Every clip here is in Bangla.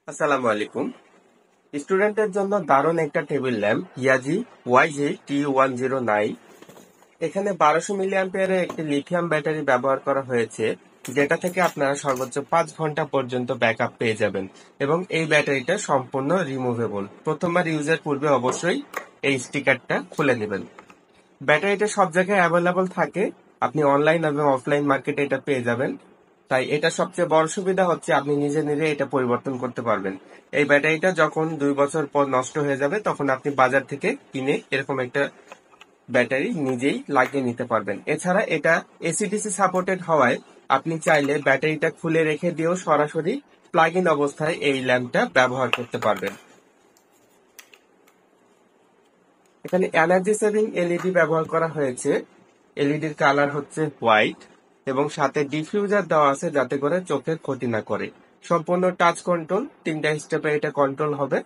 আসসালামু আলাইকুম। স্টুডেন্টের জন্য দারুণ একটা টেবিল ল্যাম্প ইয়াজি YG T109। এখানে 1200 মিলি অ্যাম্পিয়ারের একটি লিথিয়াম ব্যাটারি ব্যবহার করা হয়েছে, যেটা থেকে আপনারা সর্বোচ্চ 5 ঘন্টা পর্যন্ত ব্যাকআপ পেয়ে যাবেন। এবং এই ব্যাটারিটা সম্পূর্ণ রিমুভেবল। প্রথমবার ইউজের পূর্বে অবশ্যই এই স্টিকারটা খুলে নেবেন। ব্যাটারিটা সব জায়গায় অ্যাভেলেবল থাকে, আপনি অনলাইন এবং অফলাইন মার্কেটে এটা পেয়ে যাবেন। তাই এটা সবচেয়ে বড় সুবিধা হচ্ছে আপনি নিজে নিজে এটা পরিবর্তন করতে পারবেন। এই ব্যাটারিটা যখন 2 বছর পর নষ্ট হয়ে যাবে তখন আপনি বাজার থেকে কিনে এরকম একটা ব্যাটারি নিজেই লাগিয়ে নিতে পারবেন। এছাড়া এটা এসিডিসি সাপোর্টেড হওয়ায় আপনি চাইলে ব্যাটারিটা খুলে রেখে দিয়েও সরাসরি প্লাগ ইন অবস্থায় এই ল্যাম্পটা ব্যবহার করতে পারবেন। এখানে এনার্জি সেভিং এলইডি ব্যবহার করা হয়েছে। এলইডির কালার হচ্ছে হোয়াইট এবং সাথে ডিফিউজার দেওয়া আছে যাতে করে চোখের ক্ষতি না করে। সম্পূর্ণ টাচ কন্ট্রোল, 3টা স্টেপে এটা কন্ট্রোল হবে।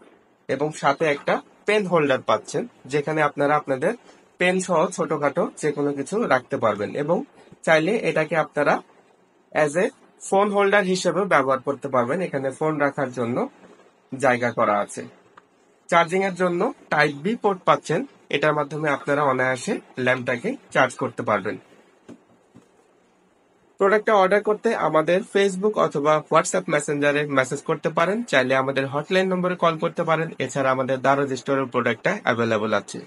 এবং সাথে একটা পেন হোল্ডার পাচ্ছেন, যেখানে আপনারা আপনাদের পেন সহ ছোটখাটো যে কোনো কিছু রাখতে পারবেন। এবং চাইলে এটাকে আপনারা অ্যাজ এ ফোন হোল্ডার হিসেবে ব্যবহার করতে পারবেন। এখানে ফোন রাখার জন্য জায়গা করা আছে। চার্জিং এর জন্য টাইপ বি পোর্ট পাচ্ছেন, এটার মাধ্যমে আপনারা অনায়াসে ল্যাম্পটাকে চার্জ করতে পারবেন। প্রোডাক্টটা অর্ডার করতে আমাদের ফেসবুক অথবা হোয়াটসঅ্যাপ মেসেঞ্জারে মেসেজ করতে পারেন, চাইলে আমাদের হটলাইন নম্বরে কল করতে পারেন। এছাড়া আমাদের দারাজ স্টোরের প্রোডাক্টটা অ্যাভেলেবল আছে।